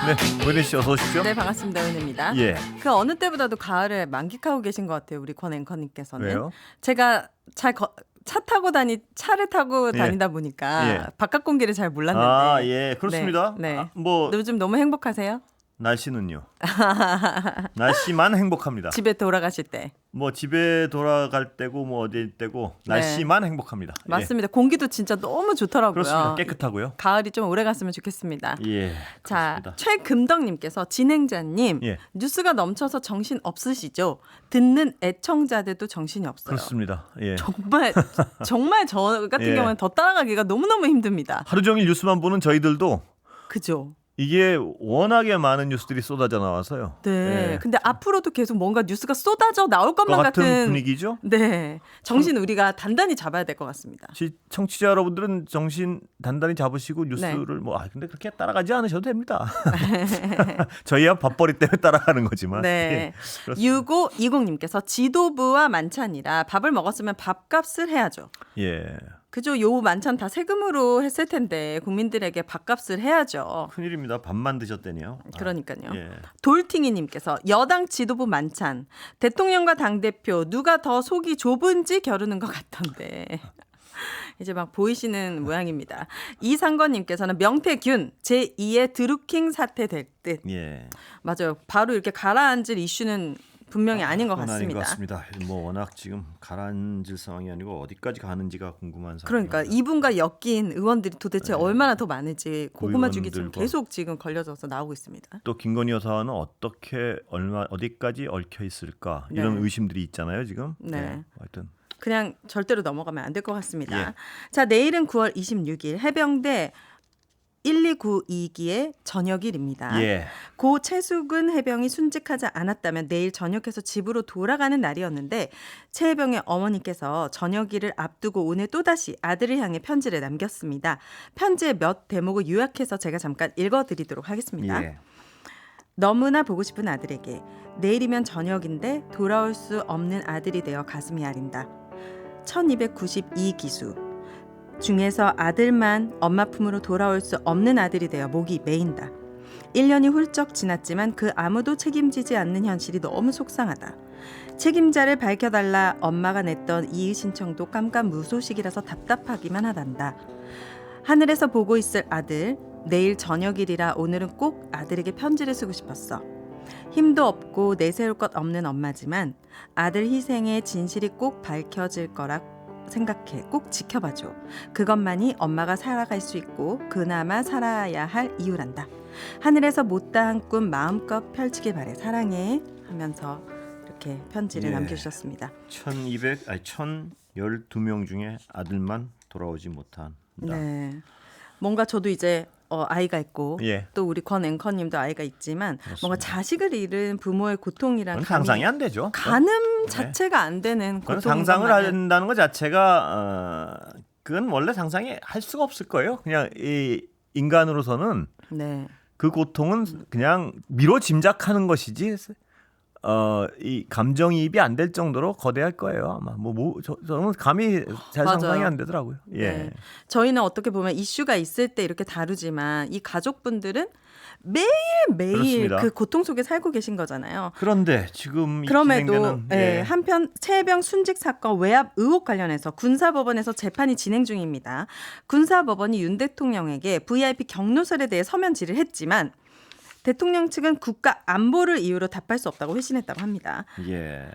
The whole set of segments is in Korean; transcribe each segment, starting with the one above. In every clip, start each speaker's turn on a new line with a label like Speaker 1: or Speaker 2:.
Speaker 1: 네, 은혜 씨 어서 오십시오.
Speaker 2: 네, 반갑습니다. 은혜입니다.
Speaker 1: 예.
Speaker 2: 그 어느 때보다도 가을을 만끽하고 계신 것 같아요. 우리 권 앵커님께서는.
Speaker 1: 왜요?
Speaker 2: 제가 차를 타고
Speaker 1: 예.
Speaker 2: 다니다 보니까
Speaker 1: 예.
Speaker 2: 바깥 공기를 잘 몰랐는데.
Speaker 1: 아, 예, 그렇습니다.
Speaker 2: 네.
Speaker 1: 아, 뭐
Speaker 2: 요즘 너무 행복하세요?
Speaker 1: 날씨는요? 날씨만 행복합니다.
Speaker 2: 집에 돌아가실 때.
Speaker 1: 뭐 집에 돌아갈 때고 뭐 어디 때고 날씨만 행복합니다.
Speaker 2: 맞습니다. 공기도 진짜 너무 좋더라고요.
Speaker 1: 그렇습니다. 깨끗하고요.
Speaker 2: 가을이 좀 오래 갔으면 좋겠습니다.
Speaker 1: 예.
Speaker 2: 자,
Speaker 1: 그렇습니다.
Speaker 2: 최금덕님께서 진행자님
Speaker 1: 예.
Speaker 2: 뉴스가 넘쳐서 정신 없으시죠? 듣는 애청자들도 정신이 없어요.
Speaker 1: 그렇습니다. 예.
Speaker 2: 정말 저 같은
Speaker 1: 예.
Speaker 2: 경우는 더 따라가기가 너무너무 힘듭니다.
Speaker 1: 하루 종일 뉴스만 보는 저희들도
Speaker 2: 그죠?
Speaker 1: 이게 워낙에 많은 뉴스들이 쏟아져 나와서요.
Speaker 2: 네.
Speaker 1: 예.
Speaker 2: 근데 앞으로도 계속 뭔가 뉴스가 쏟아져 나올 것만
Speaker 1: 같은 분위기죠.
Speaker 2: 네. 정신 우리가 단단히 잡아야 될 것 같습니다.
Speaker 1: 청취자 여러분들은 정신 단단히 잡으시고 뉴스를 근데 그렇게 따라가지 않으셔도 됩니다. 저희야 밥벌이 때문에 따라가는 거지만.
Speaker 2: 네.
Speaker 1: 예,
Speaker 2: 6520님께서 지도부와 만찬이라 밥을 먹었으면 밥값을 해야죠.
Speaker 1: 예.
Speaker 2: 그죠? 요 만찬 다 세금으로 했을 텐데 국민들에게 밥값을 해야죠.
Speaker 1: 큰일입니다. 밥만 드셨다니요.
Speaker 2: 그러니까요.
Speaker 1: 예.
Speaker 2: 돌팅이님께서 여당 지도부 만찬 대통령과 당대표 누가 더 속이 좁은지 겨루는 것 같던데 이제 막 보이시는 모양입니다. 이상건님께서는 명태균 제2의 드루킹 사태 될 듯.
Speaker 1: 예.
Speaker 2: 맞아요. 바로 이렇게 가라앉을 이슈는 분명히 아닌 것
Speaker 1: 그건 아닌 것
Speaker 2: 같습니다.
Speaker 1: 같습니다. 뭐 워낙 지금 가라앉을 상황이 아니고 어디까지 가는지가 궁금한 상황입니다.
Speaker 2: 그러니까 이분과 엮인 의원들이 도대체 얼마나 더 많을지 고구마 주기 좀
Speaker 1: 의원들과.
Speaker 2: 계속 지금 걸려져서 나오고 있습니다.
Speaker 1: 또 김건희 여사는 어떻게 어디까지 얽혀 있을까 이런
Speaker 2: 네.
Speaker 1: 의심들이 있잖아요 지금.
Speaker 2: 네.
Speaker 1: 예, 하여튼
Speaker 2: 그냥 절대로 넘어가면 안 될 것 같습니다.
Speaker 1: 예.
Speaker 2: 자, 내일은 9월 26일 해병대 1292기의 저녁일입니다.
Speaker 1: 예.
Speaker 2: 고 최수근 해병이 순직하지 않았다면 내일 저녁해서 집으로 돌아가는 날이었는데 최 해병의 어머니께서 저녁일을 앞두고 오늘 또다시 아들을 향해 편지를 남겼습니다. 편지의 몇 대목을 요약해서 제가 잠깐 읽어드리도록 하겠습니다.
Speaker 1: 예.
Speaker 2: 너무나 보고 싶은 아들에게 내일이면 저녁인데 돌아올 수 없는 아들이 되어 가슴이 아린다. 1292기수 중에서 아들만 엄마 품으로 돌아올 수 없는 아들이 되어 목이 메인다. 1년이 훌쩍 지났지만 그 아무도 책임지지 않는 현실이 너무 속상하다. 책임자를 밝혀달라 엄마가 냈던 이의 신청도 깜깜무소식이라서 답답하기만 하단다. 하늘에서 보고 있을 아들, 내일 저녁일이라 오늘은 꼭 아들에게 편지를 쓰고 싶었어. 힘도 없고 내세울 것 없는 엄마지만 아들 희생의 진실이 꼭 밝혀질 거라 생각해. 꼭 지켜봐줘. 그것만이 엄마가 살아갈 수 있고 그나마 살아야 할 이유란다. 하늘에서 못다한 꿈 마음껏 펼치길 바래. 사랑해 하면서 이렇게 편지를
Speaker 1: 예.
Speaker 2: 남겨주셨습니다.
Speaker 1: 1012명 중에 아들만 돌아오지 못한.
Speaker 2: 네, 뭔가 저도 이제 아이가 있고
Speaker 1: 예.
Speaker 2: 또 우리 권 앵커님도 아이가 있지만
Speaker 1: 그렇습니다.
Speaker 2: 뭔가 자식을 잃은 부모의 고통이란
Speaker 1: 그건 상상이 안 되죠.
Speaker 2: 가늠 자체가 안 되는
Speaker 1: 그건
Speaker 2: 고통을
Speaker 1: 상상을 한다는 것 자체가 그건 원래 상상이 할 수가 없을 거예요. 그냥 이 인간으로서는
Speaker 2: 네.
Speaker 1: 그 고통은 그냥 미로 짐작하는 것이지 이 감정이입이 안 될 정도로 거대할 거예요. 아마 저는 감히 잘
Speaker 2: 맞아요.
Speaker 1: 상상이 안 되더라고요. 예.
Speaker 2: 네. 저희는 어떻게 보면 이슈가 있을 때 이렇게 다루지만 이 가족분들은 매일매일
Speaker 1: 그렇습니다.
Speaker 2: 그 고통 속에 살고 계신 거잖아요.
Speaker 1: 그런데 지금 이
Speaker 2: 그럼에도
Speaker 1: 진행되는
Speaker 2: 예, 한편 최해병 순직 사건 외압 의혹 관련해서 군사법원에서 재판이 진행 중입니다. 군사법원이 윤 대통령에게 VIP 경로설에 대해 서면 질의를 했지만 대통령 측은 국가 안보를 이유로 답할 수 없다고 회신했다고 합니다.
Speaker 1: 예.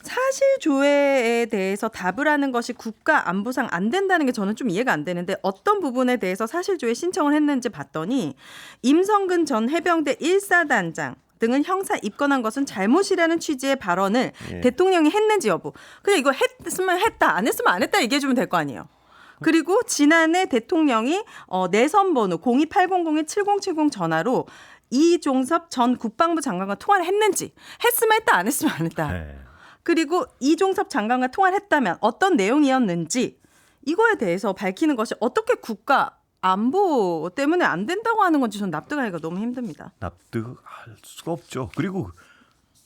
Speaker 2: 사실 조회에 대해서 답을 하는 것이 국가 안보상 안 된다는 게 저는 좀 이해가 안 되는데 어떤 부분에 대해서 사실 조회 신청을 했는지 봤더니 임성근 전 해병대 1사단장 등은 형사 입건한 것은 잘못이라는 취지의 발언을
Speaker 1: 예.
Speaker 2: 대통령이 했는지 여부. 그냥 이거 했으면 했다, 안 했으면 안 했다 얘기해 주면 될 거 아니에요. 그리고 지난해 대통령이 내선 번호 02800-7070 전화로 이종섭 전 국방부 장관과 통화를 했는지, 했으면 했다, 안 했으면 안 했다.
Speaker 1: 네.
Speaker 2: 그리고 이종섭 장관과 통화를 했다면 어떤 내용이었는지 이거에 대해서 밝히는 것이 어떻게 국가 안보 때문에 안 된다고 하는 건지 저는 납득하기가 너무 힘듭니다.
Speaker 1: 납득할 수가 없죠. 그리고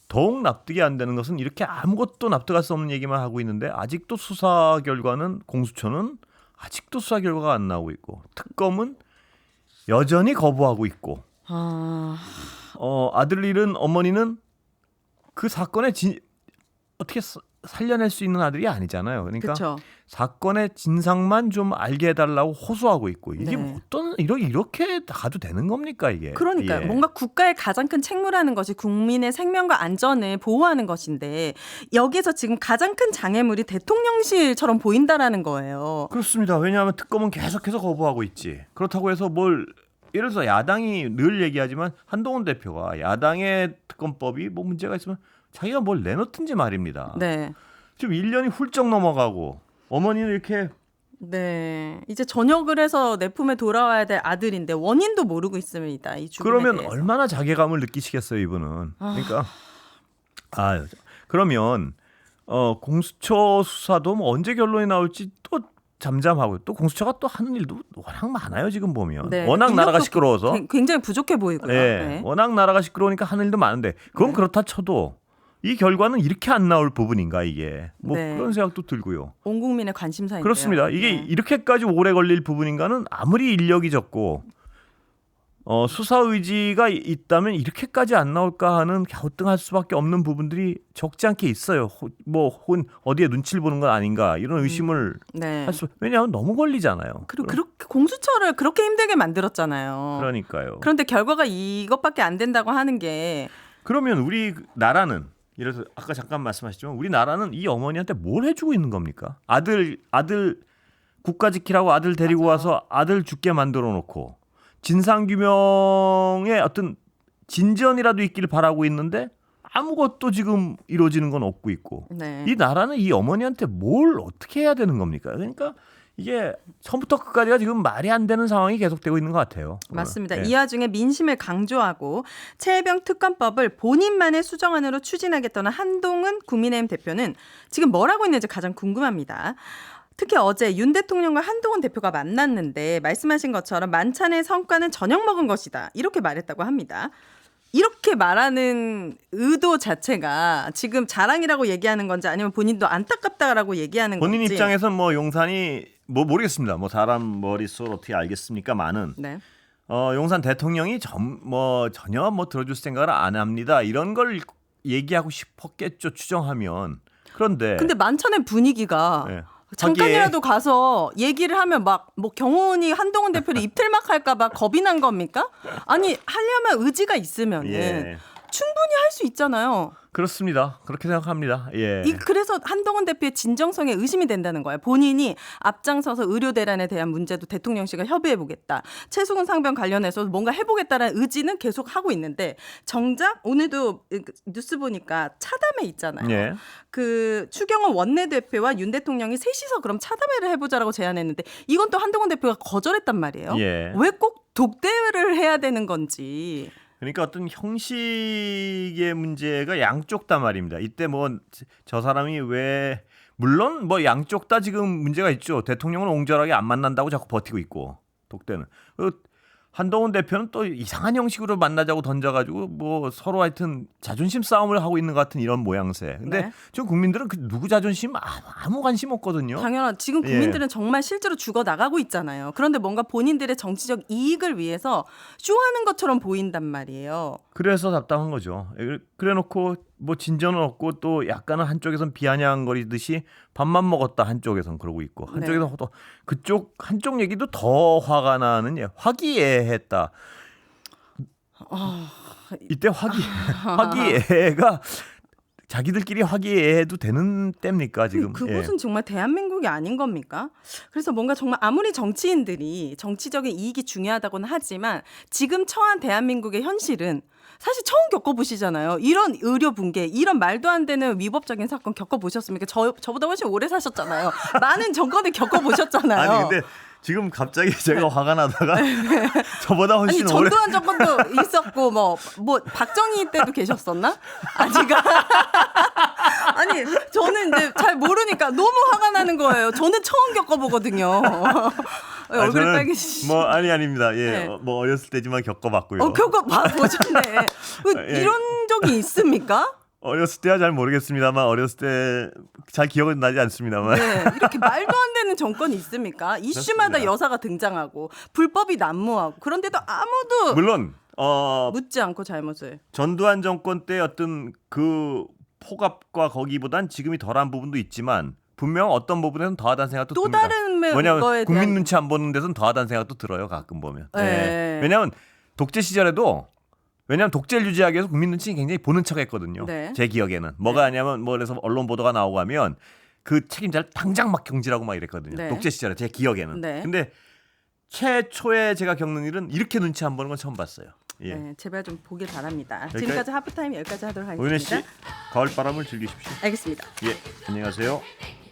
Speaker 1: 더욱 납득이 안 되는 것은 이렇게 아무것도 납득할 수 없는 얘기만 하고 있는데 아직도 수사 결과는 공수처는 아직도 수사 결과가 안 나오고 있고 특검은 여전히 거부하고 있고 아들 잃은 어머니는 그 사건의 어떻게 살려낼 수 있는 아들이 아니잖아요. 그러니까
Speaker 2: 그쵸.
Speaker 1: 사건의 진상만 좀 알게 해달라고 호소하고 있고 이게
Speaker 2: 네.
Speaker 1: 어떤 이렇게 가도 되는 겁니까 이게?
Speaker 2: 그러니까요.
Speaker 1: 예.
Speaker 2: 뭔가 국가의 가장 큰 책무라는 것이 국민의 생명과 안전을 보호하는 것인데 여기에서 지금 가장 큰 장애물이 대통령실처럼 보인다라는 거예요.
Speaker 1: 그렇습니다. 왜냐하면 특검은 계속해서 거부하고 있지. 그렇다고 해서 예를 들어서 야당이 늘 얘기하지만 한동훈 대표가 야당의 특검법이 뭐 문제가 있으면 자기가 뭘 내놓든지 말입니다.
Speaker 2: 네.
Speaker 1: 지금 1년이 훌쩍 넘어가고 어머니는 이렇게
Speaker 2: 네. 이제 전역을 해서 내 품에 돌아와야 될 아들인데 원인도 모르고 있습니다. 이 죽음에
Speaker 1: 그러면
Speaker 2: 대해서.
Speaker 1: 얼마나 자괴감을 느끼시겠어요 이분은. 그러니까 그러면 공수처 수사도 뭐 언제 결론이 나올지 또 잠잠하고 또 공수처가 또 하는 일도 워낙 많아요 지금 보면.
Speaker 2: 네.
Speaker 1: 워낙 나라가
Speaker 2: 인력도
Speaker 1: 시끄러워서.
Speaker 2: 굉장히 부족해 보이고요.
Speaker 1: 네.
Speaker 2: 네.
Speaker 1: 워낙 나라가 시끄러우니까 하는 일도 많은데 그건
Speaker 2: 네.
Speaker 1: 그렇다 쳐도 이 결과는 이렇게 안 나올 부분인가 이게 뭐
Speaker 2: 네.
Speaker 1: 그런 생각도 들고요.
Speaker 2: 온 국민의 관심사인데요.
Speaker 1: 그렇습니다. 이게
Speaker 2: 네.
Speaker 1: 이렇게까지 오래 걸릴 부분인가는 아무리 인력이 적고 수사 의지가 있다면 이렇게까지 안 나올까 하는 갸우뚱할 수밖에 없는 부분들이 적지 않게 있어요. 어디에 눈치를 보는 건 아닌가 이런 의심을
Speaker 2: 네.
Speaker 1: 할 수. 왜냐하면 너무 걸리잖아요.
Speaker 2: 그리고 그렇게 공수처를 그렇게 힘들게 만들었잖아요.
Speaker 1: 그러니까요.
Speaker 2: 그런데 결과가 이것밖에 안 된다고 하는 게
Speaker 1: 그러면 우리 나라는 이래서 아까 잠깐 말씀하셨지만 우리 나라는 이 어머니한테 뭘 해주고 있는 겁니까? 아들 국가 지키라고 아들 데리고 와서 아들 죽게 만들어 놓고 진상규명의 어떤 진전이라도 있기를 바라고 있는데 아무것도 지금 이루어지는 건 없고 있고
Speaker 2: 네.
Speaker 1: 이 나라는 이 어머니한테 뭘 어떻게 해야 되는 겁니까? 그러니까 이게 처음부터 끝까지가 지금 말이 안 되는 상황이 계속되고 있는 것 같아요.
Speaker 2: 맞습니다.
Speaker 1: 예.
Speaker 2: 이 와중에 민심을 강조하고 최혜병 특검법을 본인만의 수정안으로 추진하겠다는 한동훈 국민의힘 대표는 지금 뭘 하고 있는지 가장 궁금합니다. 특히 어제 윤 대통령과 한동훈 대표가 만났는데 말씀하신 것처럼 만찬의 성과는 저녁 먹은 것이다. 이렇게 말했다고 합니다. 이렇게 말하는 의도 자체가 지금 자랑이라고 얘기하는 건지 아니면 본인도 안타깝다라고 얘기하는
Speaker 1: 본인
Speaker 2: 건지.
Speaker 1: 입장에서는 뭐 용산이 뭐 모르겠습니다. 뭐 사람 머릿속 어떻게 알겠습니까만은
Speaker 2: 네.
Speaker 1: 용산 대통령이 전혀 들어줄 생각을 안 합니다. 이런 걸 얘기하고 싶었겠죠. 추정하면. 그런데
Speaker 2: 근데 만찬의 분위기가
Speaker 1: 네.
Speaker 2: 잠깐이라도 가서 얘기를 하면 막 뭐 경호원이 한동훈 대표를 입틀막 할까 봐 겁이 난 겁니까? 아니 하려면 의지가 있으면은
Speaker 1: 예.
Speaker 2: 충분히 할 수 있잖아요.
Speaker 1: 그렇습니다. 그렇게 생각합니다. 예.
Speaker 2: 그래서 한동훈 대표의 진정성에 의심이 된다는 거예요. 본인이 앞장서서 의료 대란에 대한 문제도 대통령실과 협의해보겠다. 최수근 상병 관련해서 뭔가 해보겠다는 의지는 계속 하고 있는데 정작 오늘도 뉴스 보니까 차담회 있잖아요.
Speaker 1: 예.
Speaker 2: 그 추경호 원내대표와 윤 대통령이 셋이서 그럼 차담회를 해보자라고 제안했는데 이건 또 한동훈 대표가 거절했단 말이에요.
Speaker 1: 예.
Speaker 2: 왜 꼭 독대를 해야 되는 건지.
Speaker 1: 그러니까 어떤 형식의 문제가 양쪽 다 말입니다. 이때 저 사람이 왜 물론 양쪽 다 지금 문제가 있죠. 대통령은 옹졸하게 안 만난다고 자꾸 버티고 있고 독대는. 한동훈 대표는 또 이상한 형식으로 만나자고 던져가지고 서로 하여튼 자존심 싸움을 하고 있는 것 같은 이런 모양새. 근데
Speaker 2: 네.
Speaker 1: 지금 국민들은 누구 자존심 아무 관심 없거든요.
Speaker 2: 당연한 지금 국민들은 정말 실제로 죽어 나가고 있잖아요. 그런데 뭔가 본인들의 정치적 이익을 위해서 쇼하는 것처럼 보인단 말이에요.
Speaker 1: 그래서 답답한 거죠. 그래놓고 진전은 없고 또 약간은 한쪽에선 비아냥거리듯이 밥만 먹었다 한쪽에선 그러고 있고 한쪽에선 또 한쪽 얘기도 더 화가 나는 화기애애했다. 이때 화기애애가 자기들끼리 화기애애해도 되는 때입니까 지금?
Speaker 2: 그곳은 정말 대한민국이 아닌 겁니까? 그래서 뭔가 정말 아무리 정치인들이 정치적인 이익이 중요하다고는 하지만 지금 처한 대한민국의 현실은 사실 처음 겪어보시잖아요. 이런 의료 붕괴, 이런 말도 안 되는 위법적인 사건 겪어보셨습니까? 저보다 훨씬 오래 사셨잖아요. 많은 정권을 겪어보셨잖아요.
Speaker 1: 아니 근데 지금 갑자기 제가 화가 나다가 저보다 훨씬
Speaker 2: 아니
Speaker 1: 오래.
Speaker 2: 전두환 정권도 있었고 뭐 박정희 때도 계셨었나? 아니 저는 이제 잘 모르니까 너무 화가 나는 거예요. 저는 처음 겪어보거든요. 얼굴 빨개지시.
Speaker 1: 아닙니다. 예,
Speaker 2: 네.
Speaker 1: 어렸을 때지만 겪어봤고요.
Speaker 2: 겪어보셨네.
Speaker 1: 예.
Speaker 2: 이런 적이 있습니까?
Speaker 1: 어렸을 때야 잘 모르겠습니다만 어렸을 때 잘 기억은 나지 않습니다만.
Speaker 2: 네, 이렇게 말도 안 되는 정권이 있습니까? 이슈마다
Speaker 1: 그렇습니다.
Speaker 2: 여사가 등장하고 불법이 난무하고 그런데도 아무도
Speaker 1: 물론
Speaker 2: 묻지 않고 잘못을.
Speaker 1: 전두환 정권 때 어떤 그 폭압과 거기보단 지금이 덜한 부분도 있지만 분명 어떤 부분에서는 더하다는 생각도
Speaker 2: 또
Speaker 1: 듭니다.
Speaker 2: 다른
Speaker 1: 뭐냐면
Speaker 2: 거에
Speaker 1: 국민
Speaker 2: 대한
Speaker 1: 눈치 안 보는 데서는 더하다는 생각도 들어요. 가끔 보면.
Speaker 2: 네.
Speaker 1: 왜냐하면 독재 시절에도 왜냐하면 독재를 유지하기 위해서 국민 눈치 굉장히 보는 척했거든요.
Speaker 2: 네.
Speaker 1: 제 기억에는 뭐가 하냐면 뭐 그래서 언론 보도가 나오고 하면 그 책임자를 당장 막 경질하고 막 이랬거든요.
Speaker 2: 네.
Speaker 1: 독재 시절에 제 기억에는.
Speaker 2: 네.
Speaker 1: 근데 최초에 제가 겪는 일은 이렇게 눈치 안 보는 건 처음 봤어요. 예.
Speaker 2: 네, 제발 좀 보길 바랍니다.
Speaker 1: 여기까지-
Speaker 2: 지금까지 하프타임 여기까지 하도록
Speaker 1: 오윤혜
Speaker 2: 하겠습니다.
Speaker 1: 씨 가을 바람을 즐기십시오.
Speaker 2: 알겠습니다.
Speaker 1: 예, 안녕하세요.